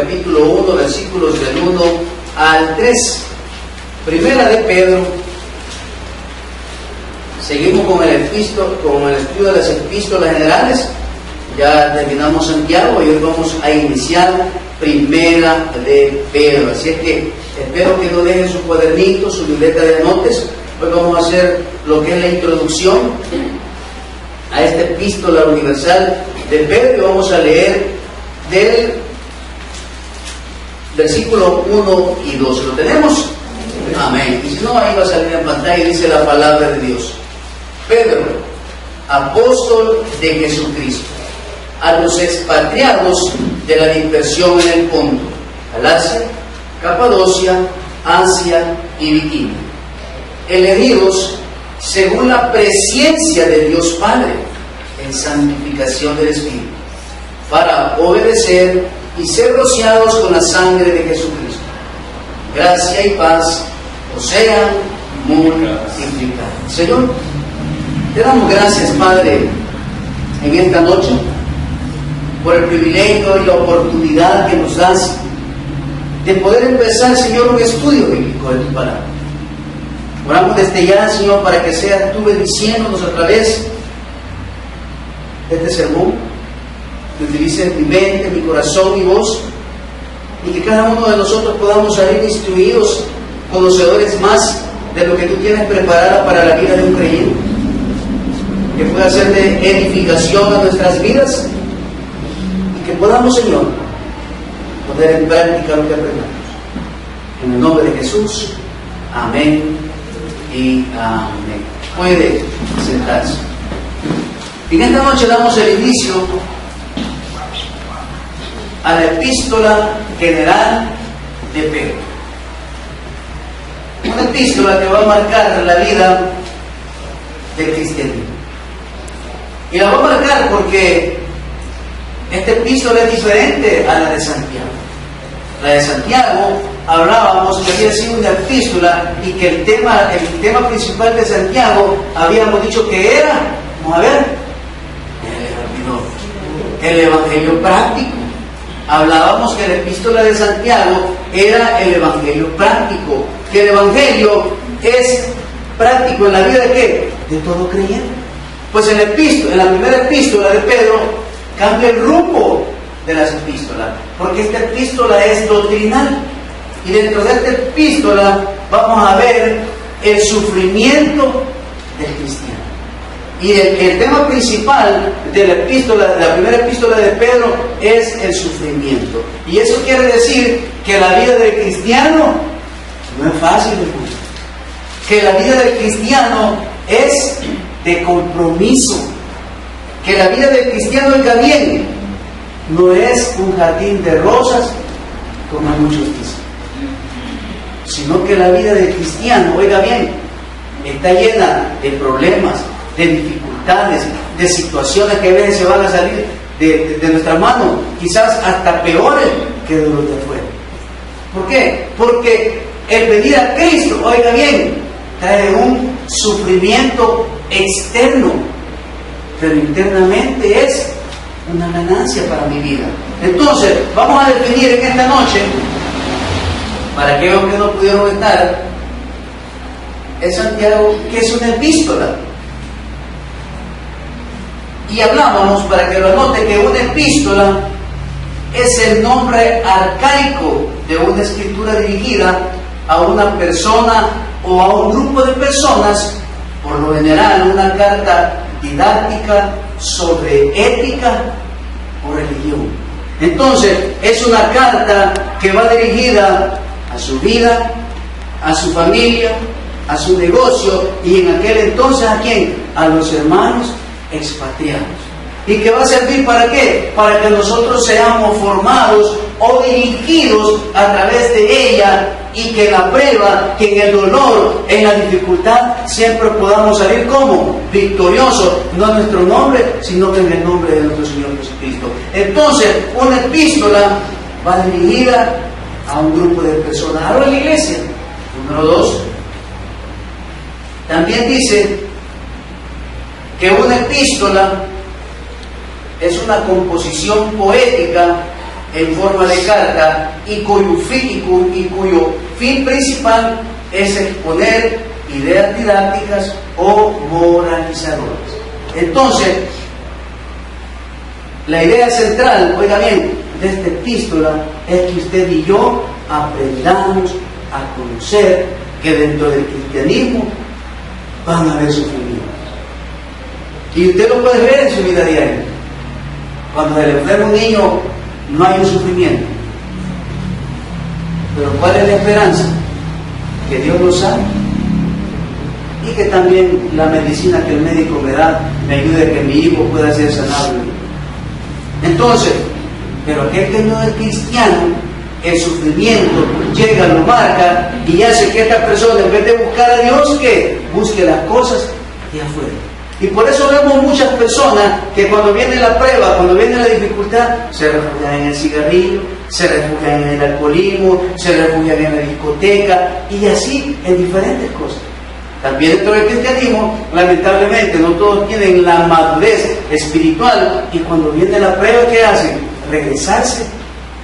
capítulo 1, versículos del 1 al 3. Primera de Pedro. Seguimos con el estudio de las epístolas generales. Ya terminamos Santiago y hoy vamos a iniciar Primera de Pedro. Así es que espero que no dejen su cuadernito, su libreta de anotes. Hoy vamos a hacer lo que es la introducción a esta epístola universal de Pedro y vamos a leer del versículo 1 y 2. ¿Lo tenemos? Amén. Y si no, ahí va a salir en pantalla y dice la palabra de Dios. Pedro, apóstol de Jesucristo, a los expatriados de la dispersión en el Ponto, Galacia, Capadocia, Asia y Bitinia, elegidos según la presciencia de Dios Padre en santificación del Espíritu, para obedecer y ser rociados con la sangre de Jesucristo. Gracia y paz os sean multiplicadas. Señor, te damos gracias, Padre, en esta noche, por el privilegio y la oportunidad que nos das de poder empezar, Señor, un estudio bíblico de tu palabra. Oramos desde ya, Señor, para que seas tú bendiciéndonos a través de este sermón, que utilices mi mente, mi corazón, mi voz, y que cada uno de nosotros podamos salir instruidos, conocedores más de lo que tú tienes preparado para la vida de un creyente, que pueda ser de edificación a nuestras vidas, y que podamos, Señor, poner en práctica lo que aprendamos. En el nombre de Jesús, amén y amén. Puede sentarse. En esta noche damos el inicio a la epístola general de Pedro. Una epístola que va a marcar la vida del cristianismo. Y la va a marcar porque esta epístola es diferente a la de Santiago. La de Santiago hablábamos que había sido una epístola y que el tema principal de Santiago habíamos dicho que era, vamos a ver, el evangelio práctico. Hablábamos que la epístola de Santiago era el evangelio práctico, que el evangelio es práctico en la vida de ¿qué? De todo creyente. Pues en la primera epístola de Pedro cambia el rumbo de las epístolas, porque esta epístola es doctrinal. Y dentro de esta epístola vamos a ver el sufrimiento del cristiano. Y el tema principal de la primera epístola de Pedro es el sufrimiento. Y eso quiere decir que la vida del cristiano no es fácil, hermano. Que la vida del cristiano es de compromiso. Que la vida del cristiano, oiga bien, no es un jardín de rosas, como muchos dicen, sino que la vida del cristiano, oiga bien, está llena de problemas, de dificultades, de situaciones que a veces se van a salir de nuestra mano, quizás hasta peores que de los de afuera. ¿Por qué? Porque el venir a Cristo, oiga bien, trae un sufrimiento externo, pero internamente es una ganancia para mi vida. Entonces, vamos a definir en esta noche, para aquellos que no pudieron estar en Santiago, que es una epístola. Y hablábamos, para que lo anote, que una epístola es el nombre arcaico de una escritura dirigida a una persona o a un grupo de personas, por lo general una carta didáctica sobre ética o religión. Entonces, es una carta que va dirigida a su vida, a su familia, a su negocio, y en aquel entonces, ¿a quién? A los hermanos expatriados. ¿Y que va a servir para qué? Para que nosotros seamos formados o dirigidos a través de ella, y que en la prueba, que en el dolor, en la dificultad, siempre podamos salir como victoriosos, no en nuestro nombre, sino que en el nombre de nuestro Señor Jesucristo. Entonces, una epístola va dirigida a un grupo de personas. Ahora en la iglesia. Número 2. También dice que una epístola es una composición poética en forma de carta y cuyo fin principal es exponer ideas didácticas o moralizadoras. Entonces, la idea central, oiga bien, de esta epístola es que usted y yo aprendamos a conocer que dentro del cristianismo van a haber sufrimientos. Y usted lo puede ver en su vida diaria. Cuando se le enferma un niño, no hay un sufrimiento. Pero ¿cuál es la esperanza? Que Dios lo sabe. Y que también la medicina que el médico me da me ayude a que mi hijo pueda ser sanado. Entonces, pero aquel que no es cristiano, el sufrimiento llega, lo marca y hace que esta persona, en vez de buscar a Dios, que busque las cosas de afuera. Y por eso vemos muchas personas que cuando viene la prueba, cuando viene la dificultad, se refugian en el cigarrillo, se refugian en el alcoholismo, se refugian en la discoteca y así en diferentes cosas. También dentro del cristianismo, lamentablemente, no todos tienen la madurez espiritual y cuando viene la prueba, ¿qué hacen? Regresarse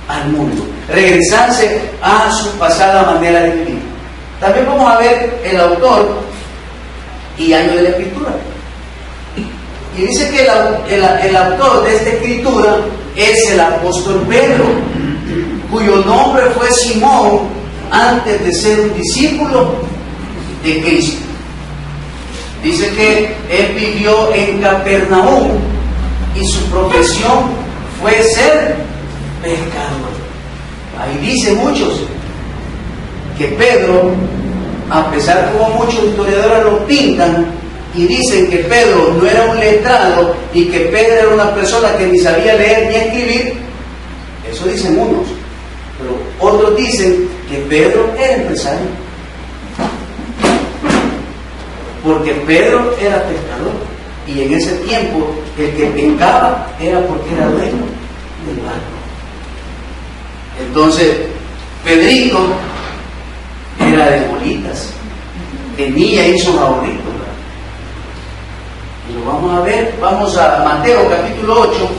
al mundo, regresarse a su pasada manera de vivir. También vamos a ver el autor y año de la escritura. Y dice que el autor de esta escritura es el apóstol Pedro, cuyo nombre fue Simón antes de ser un discípulo de Cristo. Dice que él vivió en Capernaum y su profesión fue ser pescador. Ahí dice muchos que Pedro, a pesar de como muchos historiadores lo pintan y dicen que Pedro no era un letrado y que Pedro era una persona que ni sabía leer ni escribir, eso dicen unos, pero otros dicen que Pedro era empresario, porque Pedro era pescador y en ese tiempo el que pescaba era porque era dueño del barco. Entonces Pedrito era de bolitas, tenía ahí sus ahorritos, y lo vamos a ver. Vamos a Mateo capítulo 8.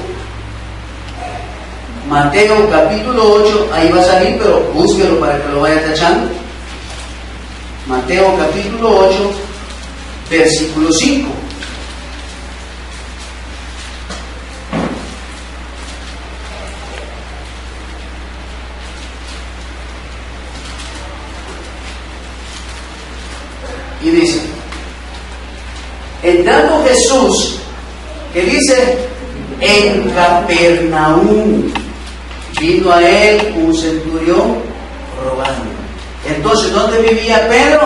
Mateo capítulo 8, ahí va a salir, pero búsquelo para que lo vaya tachando. Mateo capítulo 8, versículo 5. Y dice, entrando Jesús, que dice, en Capernaum, vino a él un centurión rogando. Entonces, ¿dónde vivía Pedro?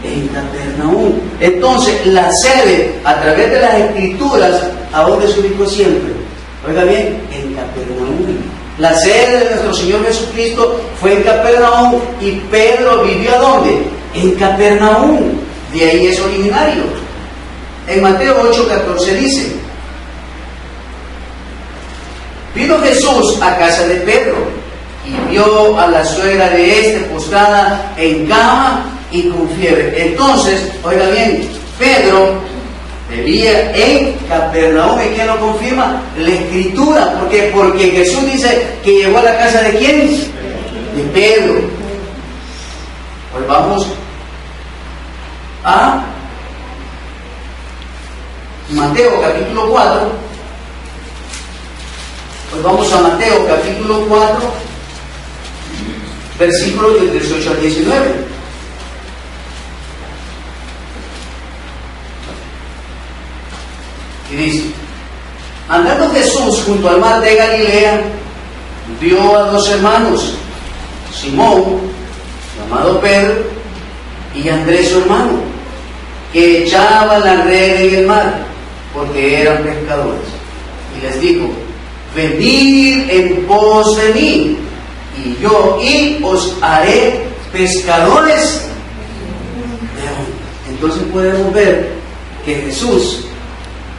En Capernaum. Entonces, la sede, a través de las escrituras, ¿a dónde se ubicó siempre? Oiga bien, en Capernaum. La sede de nuestro Señor Jesucristo fue en Capernaum y Pedro vivió ¿a dónde? En Capernaum. De ahí es originario. En Mateo 8:14 dice, vino Jesús a casa de Pedro y vio a la suegra de este postrada en cama y con fiebre. Entonces, oiga bien, Pedro vivía en Capernaum. ¿Y quién lo confirma? La escritura. ¿Por qué? Porque Jesús dice que llegó a la casa de ¿quién? De Pedro. Pues vamos a Mateo capítulo 4. Pues vamos a Mateo capítulo 4, versículos del 18 al 19. Y dice, andando Jesús junto al mar de Galilea, vio a dos hermanos, Simón, llamado Pedro, y Andrés su hermano, que echaban la red en el mar, porque eran pescadores. Y les dijo, venid en pos de mí, y os haré pescadores de hombres. Entonces podemos ver que Jesús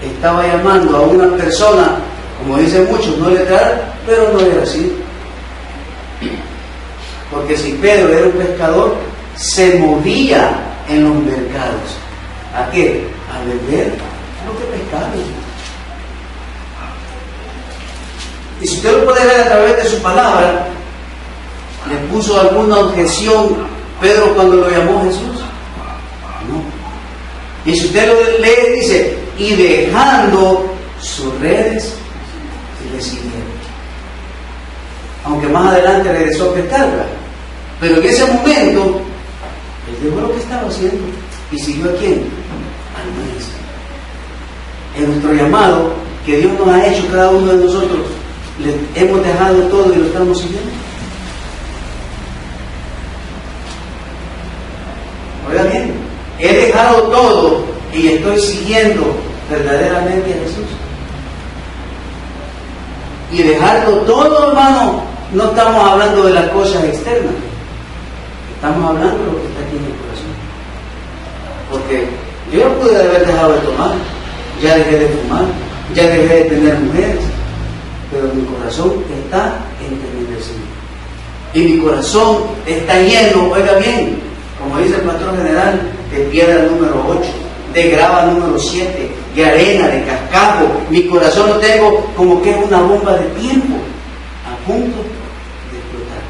estaba llamando a una persona, como dicen muchos, no letrada, pero no era así. Porque si Pedro era un pescador, se movía en los mercados. ¿A qué? A vender lo que pescaba. Y si usted lo puede ver a través de su palabra, ¿le puso alguna objeción Pedro cuando lo llamó Jesús? No. Y si usted lo lee, dice, y dejando sus redes, le siguieron. Aunque más adelante regresó a pescarla. Pero en ese momento, él dejó lo que estaba haciendo y siguió a quién? Al Maestro. En nuestro llamado que Dios nos ha hecho, cada uno de nosotros, le hemos dejado todo y lo estamos siguiendo. Oiga bien, he dejado todo y estoy siguiendo verdaderamente a Jesús. Y dejarlo todo, hermano, no estamos hablando de las cosas externas, estamos hablando de lo que está aquí en el corazón. Porque yo ya pude haber dejado de tomar, ya dejé de fumar, ya dejé de tener mujeres, pero mi corazón está en tener al Señor. Y mi corazón está lleno, oiga bien, como dice el pastor general, de piedra número 8, de grava número 7, de arena, de cascajo. Mi corazón lo tengo como que es una bomba de tiempo a punto de explotar.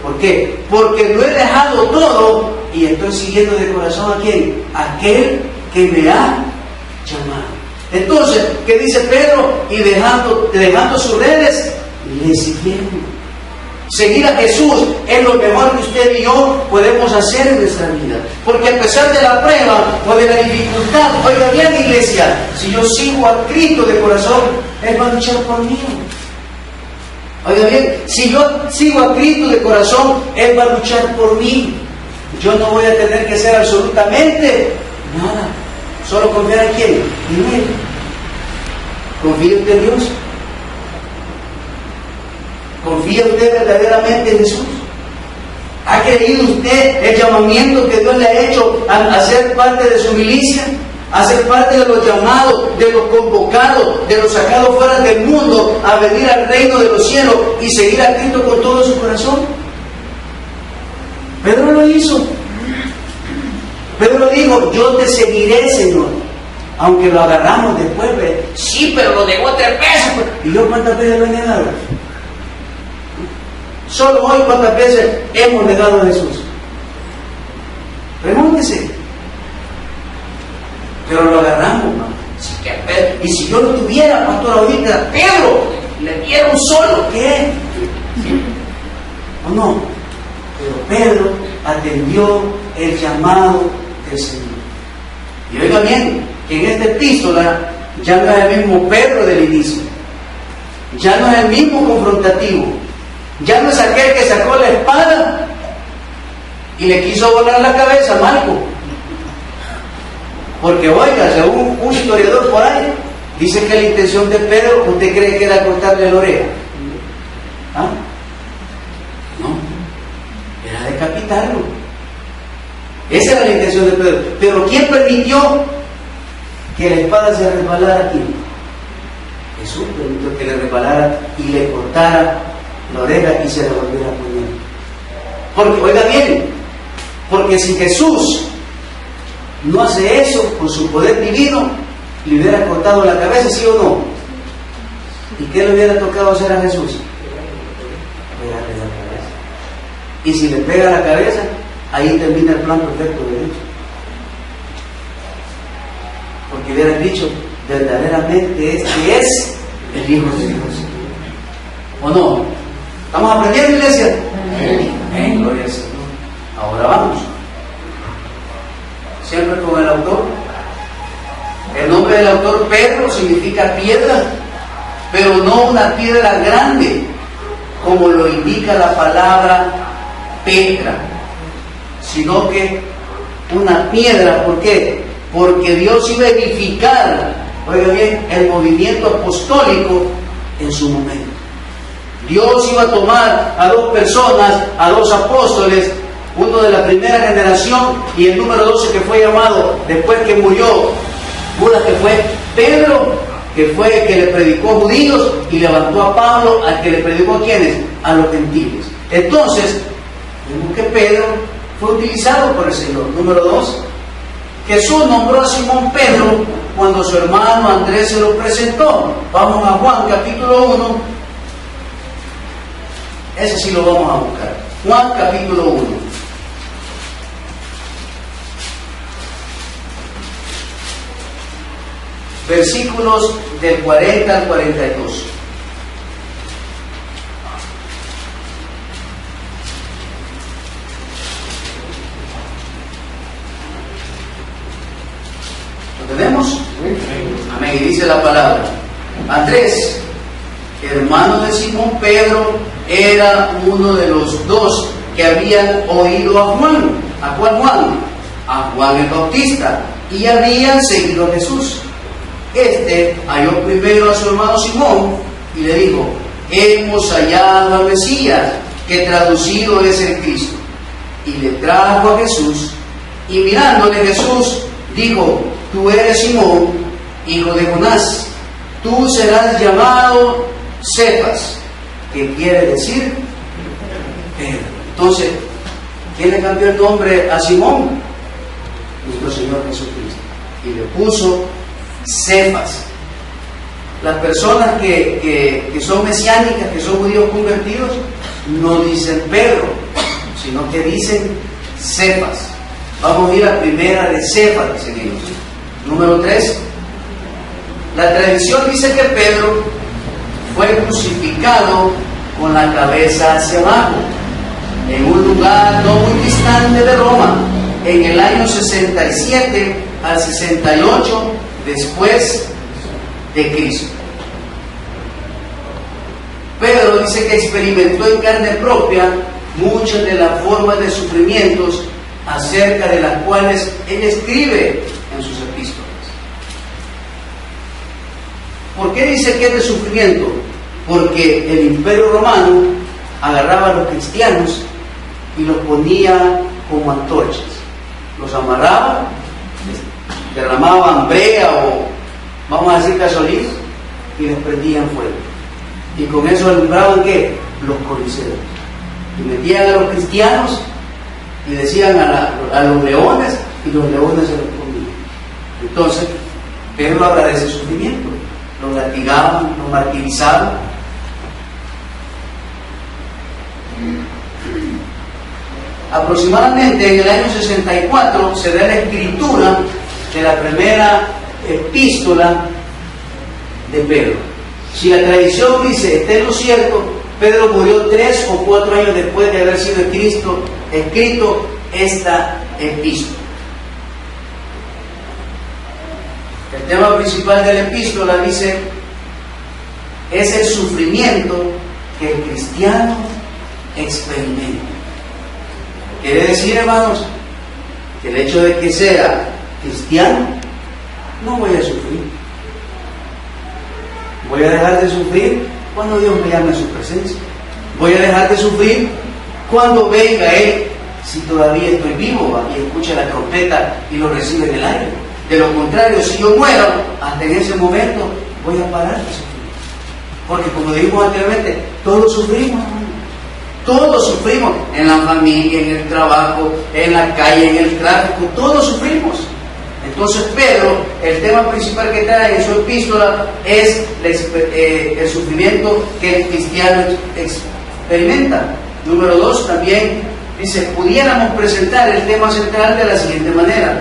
¿Por qué? Porque lo he dejado todo y estoy siguiendo de corazón a quién? Aquel que me ha llamado. Entonces, ¿qué dice Pedro? Y dejando sus redes, le siguieron. Seguir a Jesús es lo mejor que usted y yo podemos hacer en nuestra vida. Porque a pesar de la prueba o de la dificultad, oiga bien, iglesia, si yo sigo a Cristo de corazón, Él va a luchar por mí. Oiga bien, si yo sigo a Cristo de corazón, Él va a luchar por mí. Yo no voy a tener que hacer absolutamente nada. Solo confiar en quién, en Él. ¿Confía usted en Dios? ¿Confía usted verdaderamente en Jesús? ¿Ha creído usted el llamamiento que Dios le ha hecho a ser parte de su milicia? A ser parte de los llamados, de los convocados, de los sacados fuera del mundo, a venir al reino de los cielos y seguir a Cristo con todo su corazón. Pedro lo hizo. Pedro dijo, yo te seguiré, Señor. Aunque lo agarramos después, ¿ves? Sí, pero lo dejó 3 veces. ¿Y yo cuántas veces lo he negado? Solo hoy, ¿cuántas veces hemos negado a Jesús? Pregúntese. Pero lo agarramos, ¿no? Y si yo lo tuviera, pastor, ahorita, Pedro, le dieron solo, ¿qué? ¿O no? Pero Pedro atendió el llamado del Señor. Y oiga bien, que en esta epístola ya no es el mismo Pedro del inicio. Ya no es el mismo confrontativo. Ya no es aquel que sacó la espada y le quiso volar la cabeza a Marco. Porque oiga, según un historiador por ahí, dice que la intención de Pedro, ¿usted cree que era cortarle la oreja? ¿Ah? No, era decapitarlo. Esa era la intención de Pedro. Pero ¿quién permitió que la espada se resbalara aquí? Jesús permitió que le resbalara y le cortara la oreja y se la volviera a poner. Porque, oiga bien, porque si Jesús no hace eso con su poder divino, le hubiera cortado la cabeza, ¿sí o no? ¿Y qué le hubiera tocado hacer a Jesús? Pegarle la cabeza. Y si le pega la cabeza, ahí termina el plan perfecto de Dios. Porque hubiera dicho, verdaderamente este es el Hijo de Dios. ¿O no? ¿Estamos aprendiendo, iglesia? Amén. Gloria al Señor. Ahora vamos. Siempre con el autor. El nombre del autor Pedro significa piedra, pero no una piedra grande, como lo indica la palabra Petra, sino que una piedra. ¿Por qué? Porque Dios iba a edificar, oiga bien, el movimiento apostólico en su momento. Dios iba a tomar a 2 personas, a 2 apóstoles, uno de la primera generación y el número 12 que fue llamado después que murió Judas, que fue Pedro, que fue el que le predicó a judíos y levantó a Pablo, al que le predicó a quienes, a los gentiles. Entonces, vemos que Pedro fue utilizado por el Señor. Número 2, Jesús nombró a Simón Pedro cuando su hermano Andrés se lo presentó. Vamos a Juan capítulo 1, Ese sí lo vamos a buscar. Juan capítulo 1. Versículos del 40 al 42. ¿Lo tenemos? Amén. Y dice la palabra: Andrés, hermano de Simón Pedro, era uno de los dos que habían oído a Juan. ¿A cuál Juan? A Juan el Bautista, y habían seguido a Jesús. Este halló primero a su hermano Simón y le dijo: hemos hallado al Mesías, que traducido es el Cristo. Y le trajo a Jesús, y mirándole Jesús dijo: tú eres Simón, hijo de Jonás, tú serás llamado Cefas, que quiere decir Pedro. Entonces, ¿quién le cambió el nombre a Simón? Nuestro Señor Jesucristo. Y le puso Cefas. Las personas que son mesiánicas, que son judíos convertidos, no dicen Pedro, sino que dicen Cefas. Vamos a ir a primera de Cefas, dicen ellos. Número 3. La tradición dice que Pedro fue crucificado con la cabeza hacia abajo, en un lugar no muy distante de Roma, en el año 67 al 68 después de Cristo. Pedro dice que experimentó en carne propia muchas de las formas de sufrimientos acerca de las cuales él escribe en sus epístolas. ¿Por qué dice que es de sufrimiento? Porque el Imperio Romano agarraba a los cristianos y los ponía como antorchas, los amarraba, derramaban brea o, vamos a decir, gasolina, y les prendían fuego. Y con eso alumbraban, ¿qué? Los coliseos. Y metían a los cristianos y decían a los leones, y los leones se los comían. Entonces, Pedro habla de ese sufrimiento. Los latigaban, los martirizaban. Aproximadamente en el año 64 se da la escritura de la primera epístola de Pedro. Si la tradición dice, está en lo cierto, Pedro murió 3 o 4 años después de haber sido escrito esta epístola. El tema principal de la epístola dice, es el sufrimiento que el cristiano experimenta. Quiere decir, hermanos, que el hecho de que sea cristiano, no voy a sufrir. Voy a dejar de sufrir cuando Dios me llame a su presencia. Voy a dejar de sufrir cuando venga Él, si todavía estoy vivo y escucha la trompeta y lo recibe en el aire. De lo contrario, si yo muero, hasta en ese momento voy a parar de sufrir. Porque como dijimos anteriormente, todos sufrimos, hermano. Todos sufrimos, en la familia, en el trabajo, en la calle, en el tráfico, todos sufrimos. Entonces Pedro, el tema principal que trae en su epístola es el sufrimiento que el cristiano experimenta. Número 2, también dice, pudiéramos presentar el tema central de la siguiente manera: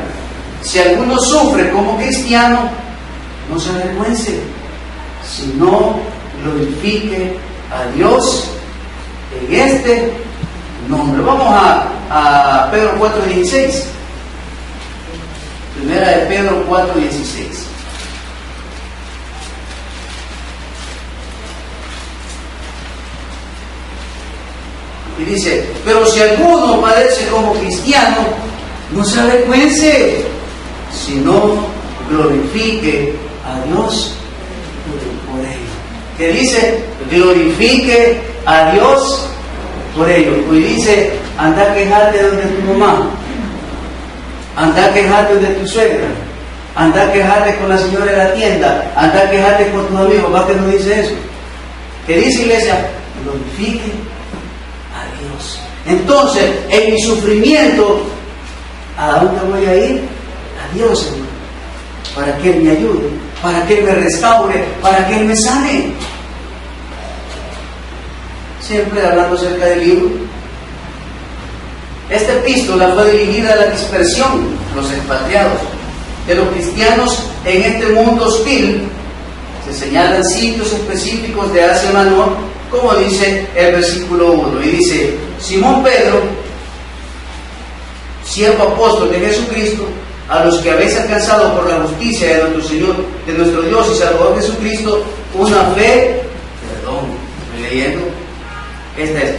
si alguno sufre como cristiano, no se avergüence, sino glorifique a Dios en este nombre. Vamos a Pedro 4:16. Primera de Pedro 4:16. Y dice, pero si alguno padece como cristiano, no se avergüence, sino glorifique a Dios por ello. Que dice, glorifique a Dios por ello. Y dice, anda a quejarte donde tu mamá, anda a quejarte de tu suegra, anda a quejarte con la señora de la tienda, anda a quejarte con tus amigos. ¿Va que no dice eso? Que dice, iglesia, glorifique a Dios. Entonces, en mi sufrimiento, ¿a dónde voy a ir? A Dios, hermano, para que Él me ayude, para que Él me restaure, para que Él me sane. siempre hablando acerca del libro. Esta epístola fue dirigida a la dispersión, los expatriados, de los cristianos en este mundo hostil. Se señalan sitios específicos de Asia Menor, como dice el versículo 1, y dice: Simón Pedro, siervo apóstol de Jesucristo, a los que habéis alcanzado por la justicia de nuestro Señor, de nuestro Dios y Salvador Jesucristo, una fe, estoy leyendo, esta es: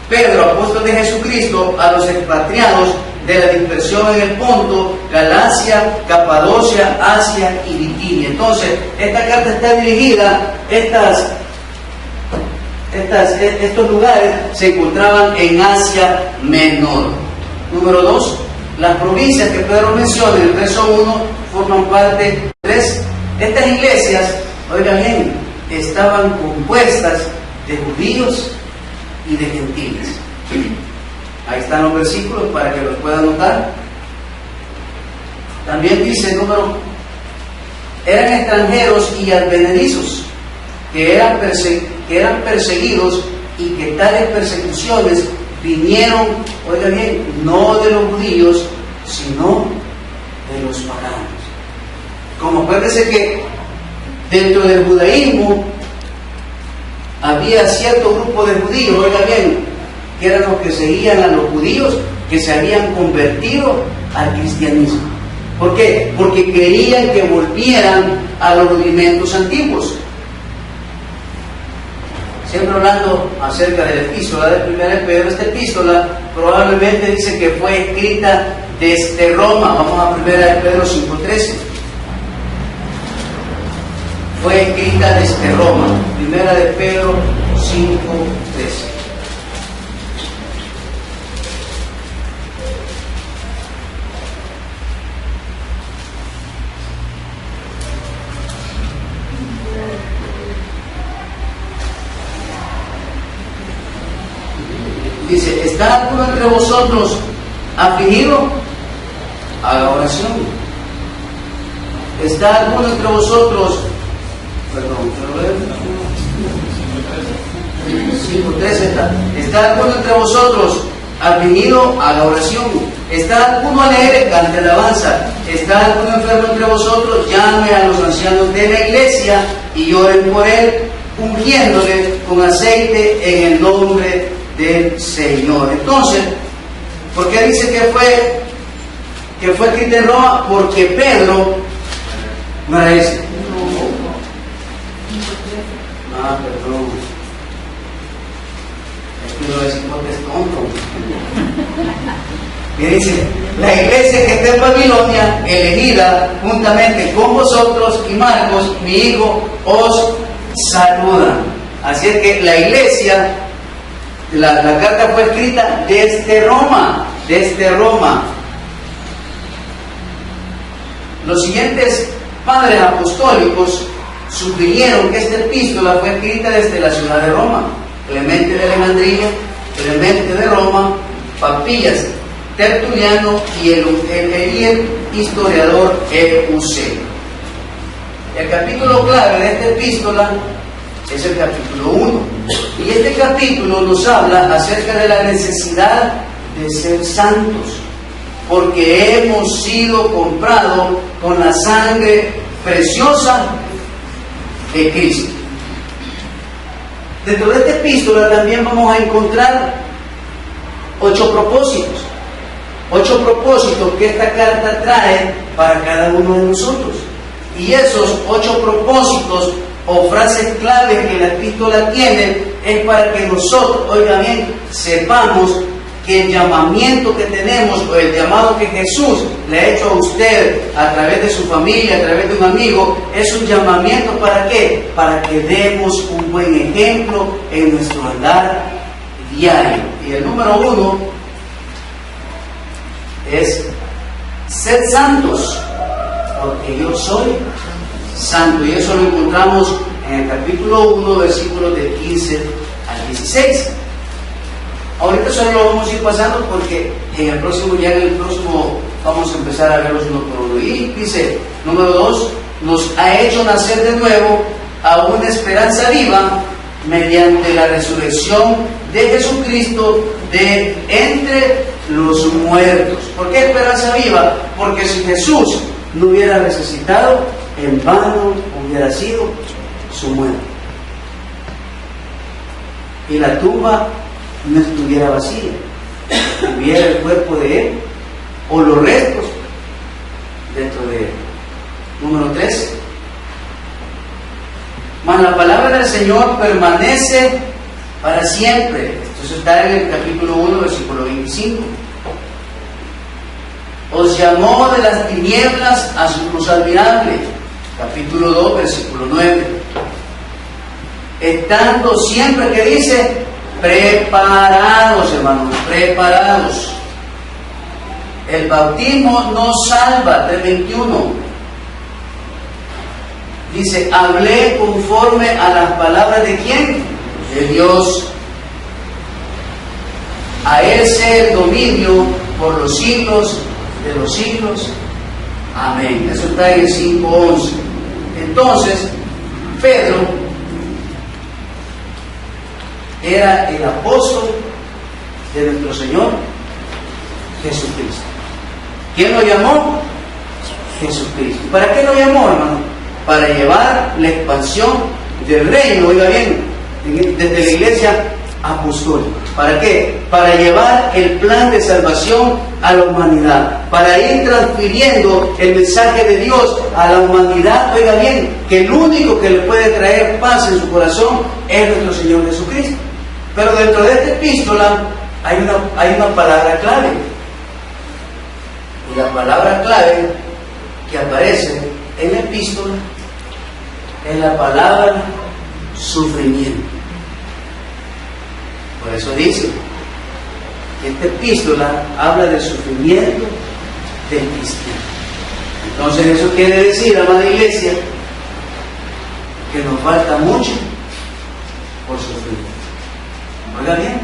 Pedro, apóstol de Jesucristo, a los expatriados de la dispersión en el Ponto, Galacia, Capadocia, Asia y Bitinia. Entonces, esta carta está dirigida, estos lugares se encontraban en Asia Menor. Número 2, las provincias que Pedro menciona en el verso 1 forman parte de 3. Estas iglesias, oigan bien, estaban compuestas de judíos y de gentiles. Ahí están los versículos para que los puedan notar. También dice eran extranjeros y advenedizos, que eran perseguidos, y que tales persecuciones vinieron, oigan bien, no de los judíos, sino de los paganos. Como acuérdense que dentro del judaísmo había cierto grupo de judíos, oigan bien, que eran los que seguían a los judíos que se habían convertido al cristianismo. ¿Por qué? Porque querían que volvieran a los rudimentos antiguos. Siempre hablando acerca de la epístola de 1 Pedro, esta epístola probablemente dice que fue escrita desde Roma. Vamos a 1 Pedro 5:13. Fue escrita desde Roma. 1 Pedro 5:13. Dice: ¿está alguno entre vosotros afligido? Haga oración. ¿Está alguno entre vosotros? Perdón, 5:13 está. ¿Está alguno entre vosotros afligido? Haga oración. ¿Está alguno alegre? Cante alabanza. ¿Está alguno enfermo entre vosotros? Llame a los ancianos de la iglesia y oren por él, ungiéndole con aceite en el nombre del Señor. Entonces, ¿por qué dice que fue escrita en Roma? Porque Pedro no era ese. Perdón. Es que lo decimos que es tonto. Y dice: la iglesia que está en Babilonia, elegida juntamente con vosotros, y Marcos, mi hijo, os saludan. Así es que la iglesia, la carta fue escrita desde Roma. Los siguientes padres apostólicos sugirieron que esta epístola fue escrita desde la ciudad de Roma: Clemente de Alejandría, Clemente de Roma, Papillas, Tertuliano y el historiador Eusebio. El capítulo clave de esta epístola es el capítulo 1. Y este capítulo nos habla acerca de la necesidad de ser santos, porque hemos sido comprados con la sangre preciosa de Cristo. Dentro de esta epístola también vamos a encontrar 8 propósitos. 8 propósitos que esta carta trae para cada uno de nosotros. Y esos 8 propósitos o frases claves que la epístola tiene es para que nosotros, oiga bien, sepamos que el llamamiento que tenemos, o el llamado que Jesús le ha hecho a usted a través de su familia, a través de un amigo, es un llamamiento ¿para qué? Para que demos un buen ejemplo en nuestro andar diario. Y el número 1 es: sed santos, porque yo soy santo. Y eso lo encontramos en el capítulo 1, versículos de 15 al 16. Ahorita solo lo vamos a ir pasando porque en el próximo vamos a empezar a verlos uno por uno. Y dice, número 2, nos ha hecho nacer de nuevo a una esperanza viva mediante la resurrección de Jesucristo de entre los muertos. ¿Por qué esperanza viva? Porque si Jesús no hubiera resucitado, en vano hubiera sido su muerte. Y la tumba no estuviera vacía, hubiera el cuerpo de Él o los restos dentro de Él. Número 3. Mas la palabra del Señor permanece para siempre. Esto está en el capítulo 1, versículo 25. Os llamó de las tinieblas a su luz admirable. Capítulo 2, versículo 9. Estando siempre, que dice, preparados, hermanos, preparados. El bautismo nos salva, 3:21. Dice, hablé conforme a las palabras de ¿quién? De Dios. A Él sea el dominio por los siglos de los siglos. Amén. Eso está en el 5:11. Entonces, Pedro era el apóstol de nuestro Señor Jesucristo. ¿Quién lo llamó? Jesucristo. ¿Para qué lo llamó, hermano? Para llevar la expansión del reino, oiga bien, desde la iglesia apostólica. ¿Para qué? Para llevar el plan de salvación a la humanidad, para ir transfiriendo el mensaje de Dios a la humanidad. Oiga bien, que el único que le puede traer paz en su corazón es nuestro Señor Jesucristo. Pero dentro de esta epístola hay una palabra clave. Y la palabra clave que aparece en la epístola es la palabra sufrimiento. Por eso dice que esta epístola habla del sufrimiento del cristiano. Entonces eso quiere decir, amada iglesia, que nos falta mucho por sufrir. Oiga bien,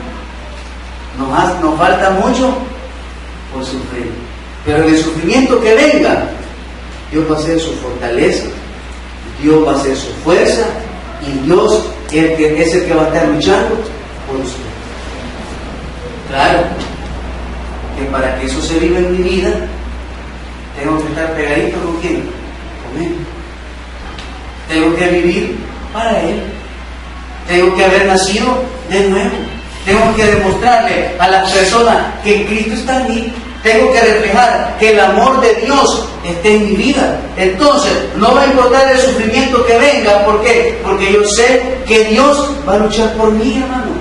nos falta mucho por sufrir. Pero en el sufrimiento que venga, Dios va a ser su fortaleza, Dios va a ser su fuerza, y Dios es el que va a estar luchando por usted. Claro, que para que eso se viva en mi vida, tengo que estar pegadito con quién, con Él. Tengo que vivir para Él. Tengo que haber nacido de nuevo. Tengo que demostrarle a las personas que Cristo está en mí. Tengo que reflejar que el amor de Dios esté en mi vida. Entonces, no va a importar el sufrimiento que venga. ¿Por qué? Porque yo sé que Dios va a luchar por mí, hermano.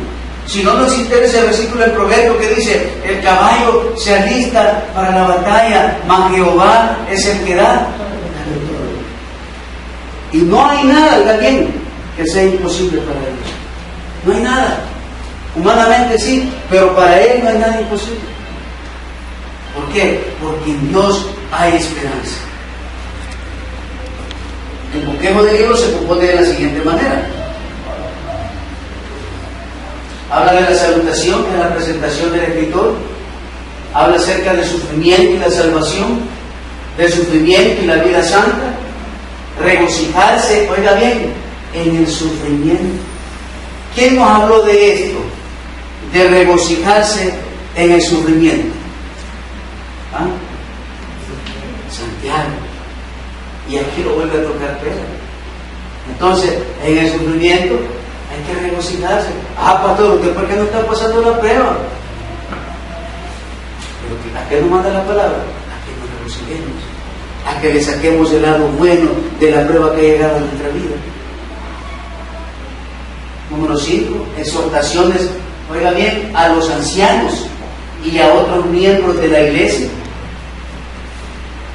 Si no, no existe ese versículo del Proverbio que dice, el caballo se alista para la batalla, mas Jehová es el que da. Y no hay nada, también, que sea imposible para Dios. No hay nada. Humanamente sí, pero para Él no hay nada imposible. ¿Por qué? Porque en Dios hay esperanza. El bosquejo del libro se compone de la siguiente manera. Habla de la salutación, que es la presentación del escritor. Habla acerca del sufrimiento y la salvación, del sufrimiento y la vida santa. Regocijarse, oiga bien, en el sufrimiento. ¿Quién nos habló de esto? De regocijarse en el sufrimiento. ¿Ah? Santiago. Y aquí lo vuelve a tocar Pedro. Entonces, en el sufrimiento hay que regocijarse. Ah, pastor, ¿usted por qué no está pasando la prueba? Pero ¿a qué nos manda la palabra? A que nos regocijemos, a que le saquemos el lado bueno de la prueba que ha llegado a nuestra vida. Número 5, exhortaciones, oiga bien, a los ancianos y a otros miembros de la iglesia.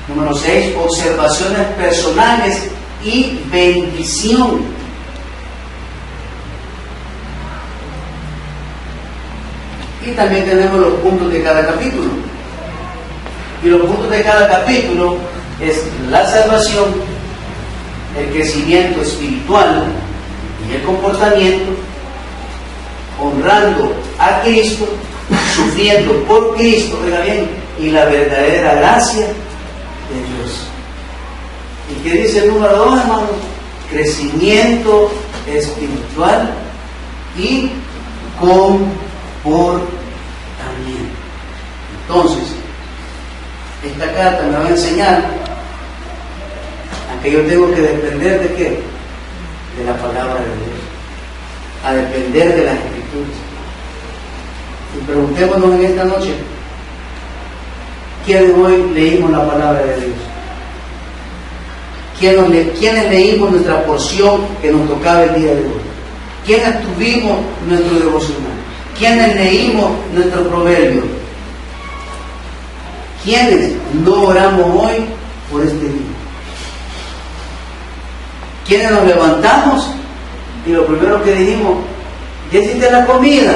Número 6, observaciones personales y bendición. Y también tenemos los puntos de cada capítulo. Y los puntos de cada capítulo es la salvación, el crecimiento espiritual y el comportamiento, honrando a Cristo, sufriendo por Cristo, oiga bien, y la verdadera gracia de Dios. ¿Y qué dice el número 2, hermano? Crecimiento espiritual y comportamiento. Entonces, esta carta me va a enseñar a que yo tengo que depender de ¿qué? De la palabra de Dios, a depender de las Escrituras. Y preguntémonos en esta noche, ¿quiénes hoy leímos la palabra de Dios? ¿Quiénes leímos nuestra porción que nos tocaba el día de hoy? ¿Quiénes tuvimos nuestro devocional? ¿Quiénes leímos nuestro proverbio? ¿Quiénes no oramos hoy por este día? ¿Quiénes nos levantamos y lo primero que dijimos, ya hiciste la comida?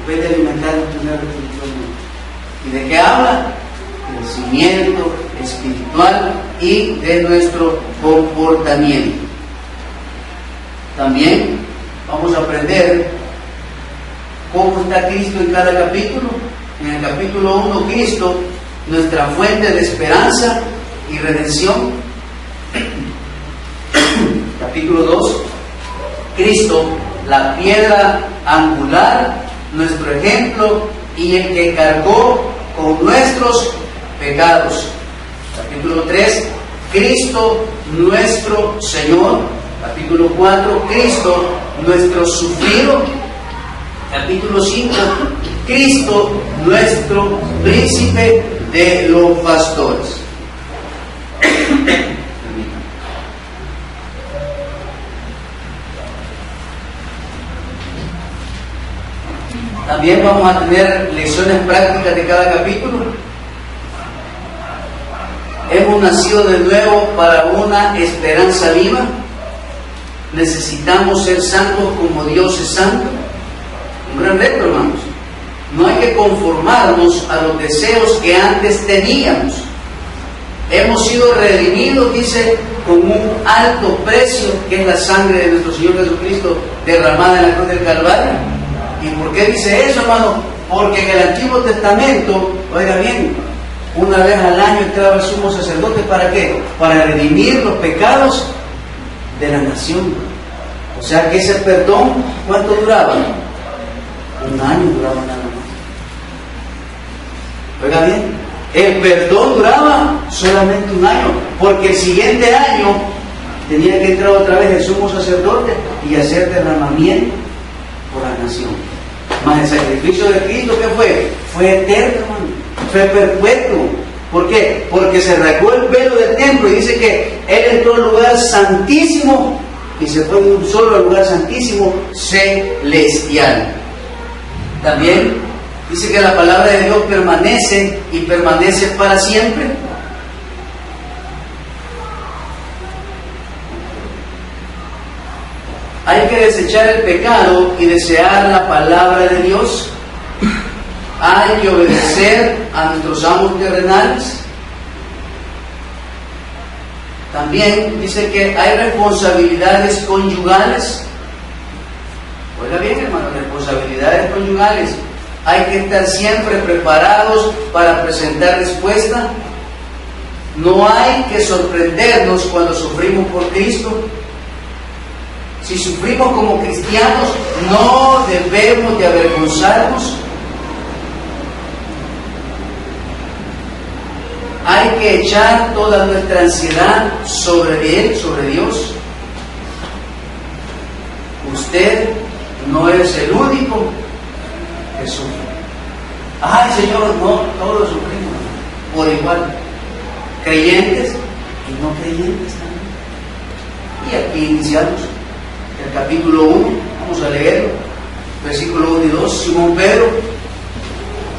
En vez de alimentarnos primero espiritualmente. ¿Y de qué habla? Crecimiento espiritual y de nuestro comportamiento. También vamos a aprender cómo está Cristo en cada capítulo. En el capítulo 1, Cristo, nuestra fuente de esperanza y redención. Capítulo 2, Cristo, la piedra angular, nuestro ejemplo y el que cargó con nuestros pecados. Capítulo 3, Cristo, nuestro Señor. Capítulo 4, Cristo, nuestro sufrido. Capítulo 5, Cristo, nuestro príncipe de los pastores. También vamos a tener lecciones prácticas de cada capítulo. Hemos nacido de nuevo para una esperanza viva. Necesitamos ser santos como Dios es santo. Un gran reto, hermanos. No hay que conformarnos a los deseos que antes teníamos. Hemos sido redimidos, dice, con un alto precio, que es la sangre de nuestro Señor Jesucristo derramada en la cruz del Calvario. ¿Y por qué dice eso, hermano? Porque en el Antiguo Testamento, oiga bien, una vez al año entraba el sumo sacerdote, ¿para qué? Para redimir los pecados de la nación. O sea que ese perdón, ¿cuánto duraba? Un año duraba nada más. Oiga bien, el perdón duraba solamente un año, porque el siguiente año tenía que entrar otra vez el sumo sacerdote y hacer derramamiento por la nación. Mas el sacrificio de Cristo, ¿qué fue? Fue eterno, hermano. Fue perpetuo. ¿Por qué? Porque se rasgó el velo del templo y dice que Él entró al lugar santísimo y se fue de un solo al lugar santísimo celestial. También dice que la palabra de Dios permanece y permanece para siempre. Hay que desechar el pecado y desear la palabra de Dios. Hay que obedecer a nuestros amos terrenales. También dice que hay responsabilidades conyugales. Oiga bien, hermano, responsabilidades conyugales. Hay que estar siempre preparados para presentar respuesta. No hay que sorprendernos cuando sufrimos por Cristo. Si sufrimos como cristianos, no debemos de avergonzarnos. Hay que echar toda nuestra ansiedad sobre Él, sobre Dios. Usted no es el único que sufre. Ay, Señor, no, todos sufrimos por igual. Creyentes y no creyentes también. Y aquí iniciamos el capítulo 1, vamos a leerlo, versículo 1 y 2. Simón Pedro,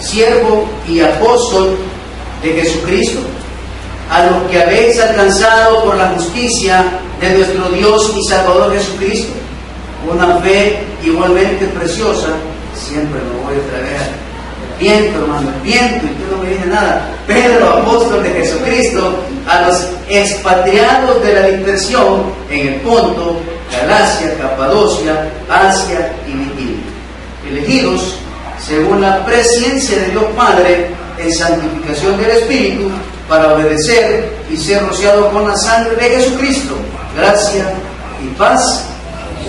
siervo y apóstol de Jesucristo, a los que habéis alcanzado por la justicia de nuestro Dios y Salvador Jesucristo, una fe igualmente preciosa. Siempre me voy a traer el viento, hermano, el viento, y tú no me dices nada. Pedro, apóstol de Jesucristo, a los expatriados de la dispersión en el Ponto, Galacia, Capadocia, Asia y Bitinia, elegidos según la presciencia de Dios Padre en santificación del Espíritu, para obedecer y ser rociados con la sangre de Jesucristo. Gracia y paz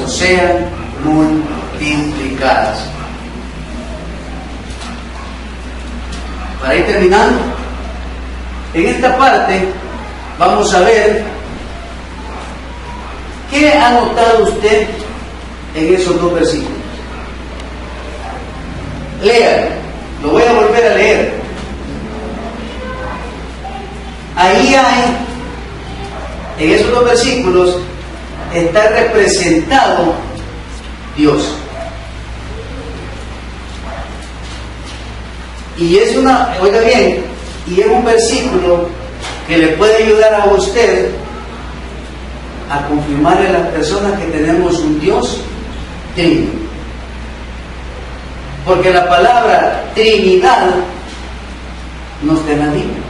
os sean multiplicadas. Para ir terminando, en esta parte vamos a ver qué ha notado usted en esos dos versículos. Léalo, lo voy a volver a leer. Ahí hay, en esos dos versículos, está representado Dios. Y es oiga bien, y es un versículo que le puede ayudar a usted a confirmarle a las personas que tenemos un Dios trino. Porque la palabra Trinidad no está en la Biblia.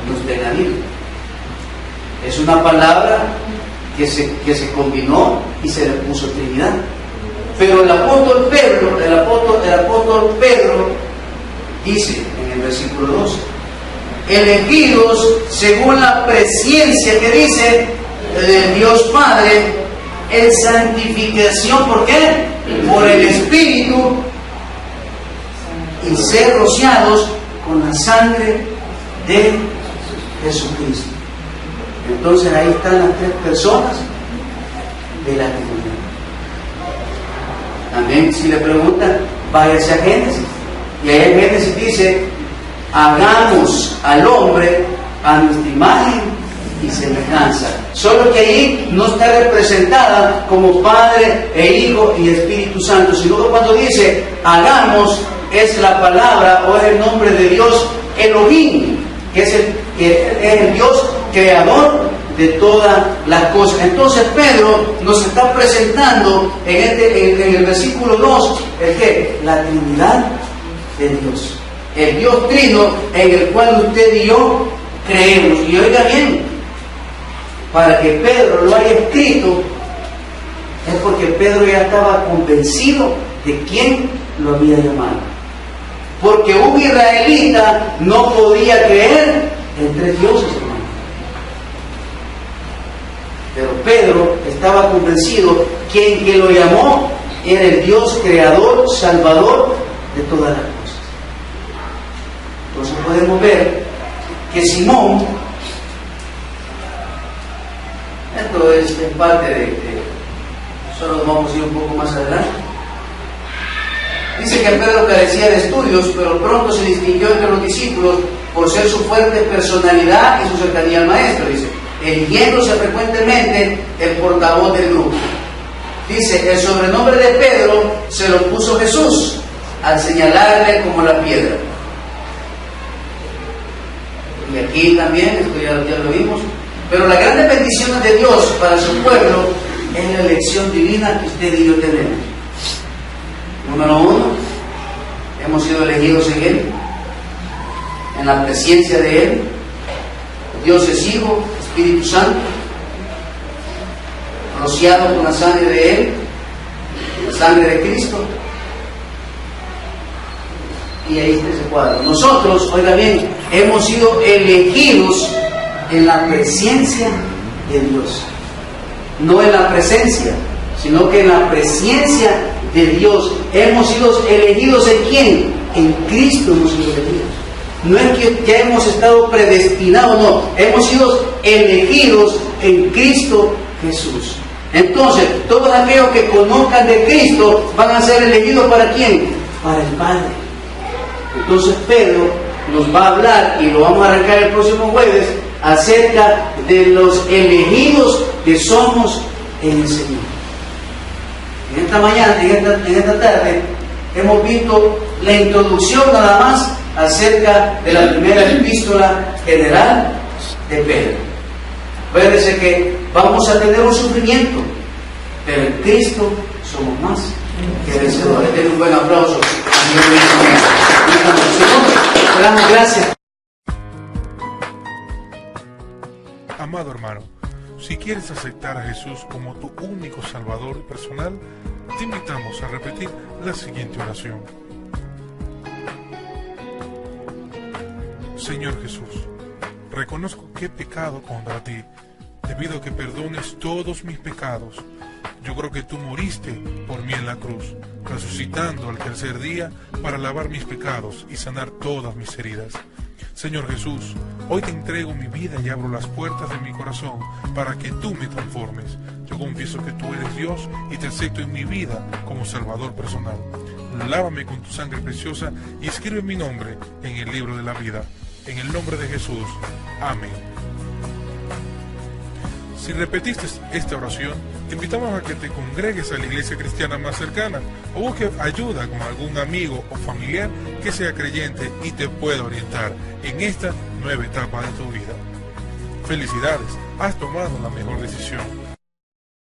No está en la Biblia. Es una palabra que se combinó y se le puso Trinidad. Pero el apóstol Pedro dice en el versículo 2, elegidos según la presencia que dice de Dios Padre en santificación. ¿Por qué? Por el Espíritu, y ser rociados con la sangre de Jesucristo. Entonces ahí están las tres personas de la Trinidad. También si le preguntan, váyase a Génesis. Y ahí en Génesis dice, hagamos al hombre a nuestra imagen y semejanza. Solo que ahí no está representada como Padre e Hijo y Espíritu Santo, sino que cuando dice hagamos, es la palabra o es el nombre de Dios Elohim, que es el Dios creador de todas las cosas. Entonces Pedro nos está presentando en el versículo 2 la Trinidad de Dios, el Dios trino en el cual usted y yo creemos. Y oiga bien, para que Pedro lo haya escrito es porque Pedro ya estaba convencido de quién lo había llamado, porque un israelita no podía creer en tres dioses, hermano. Pero Pedro estaba convencido que quien lo llamó era el Dios creador, salvador de todas las cosas. Entonces podemos ver que Simón, esto es en parte solo vamos a ir un poco más adelante, dice que Pedro carecía de estudios, pero pronto se distinguió entre los discípulos por ser su fuerte personalidad y su cercanía al maestro, dice, eligiéndose frecuentemente el portavoz del grupo. Dice, el sobrenombre de Pedro se lo puso Jesús al señalarle como la piedra. Y aquí también, esto ya lo vimos, pero las grandes bendiciones de Dios para su pueblo es la elección divina que usted y yo tenemos. Número 1, hemos sido elegidos en Él, en la presencia de Él. Dios es Hijo, Espíritu Santo, rociado con la sangre de Él, la sangre de Cristo. Y ahí está ese cuadro. Nosotros, oiga bien, hemos sido elegidos en la presencia de Dios. No en la presencia, sino que en la presencia de Dios. Hemos sido elegidos ¿en quién? En Cristo hemos sido elegidos. No es que ya hemos estado predestinados, no. Hemos sido elegidos en Cristo Jesús. Entonces, todos aquellos que conozcan de Cristo van a ser elegidos ¿para quién? Para el Padre. Entonces Pedro nos va a hablar, y lo vamos a arrancar el próximo jueves, acerca de los elegidos que somos en el Señor. En esta mañana, en esta tarde, hemos visto la introducción nada más acerca de la primera epístola general de Pedro. Acuérdense que vamos a tener un sufrimiento, pero en Cristo somos más que vencedores. Den un buen aplauso. Señor, damos gracias. Amado hermano, si quieres aceptar a Jesús como tu único Salvador personal, te invitamos a repetir la siguiente oración. Señor Jesús, reconozco que he pecado contra ti, te pido que perdones todos mis pecados. yo creo que tú moriste por mí en la cruz, resucitando al tercer día para lavar mis pecados y sanar todas mis heridas. Señor Jesús, hoy te entrego mi vida y abro las puertas de mi corazón para que tú me transformes. Yo confieso que tú eres Dios y te acepto en mi vida como Salvador personal. Lávame con tu sangre preciosa y escribe mi nombre en el libro de la vida. En el nombre de Jesús. Amén. Si repetiste esta oración, te invitamos a que te congregues a la iglesia cristiana más cercana o busques ayuda con algún amigo o familiar que sea creyente y te pueda orientar en esta nueva etapa de tu vida. Felicidades, has tomado la mejor decisión.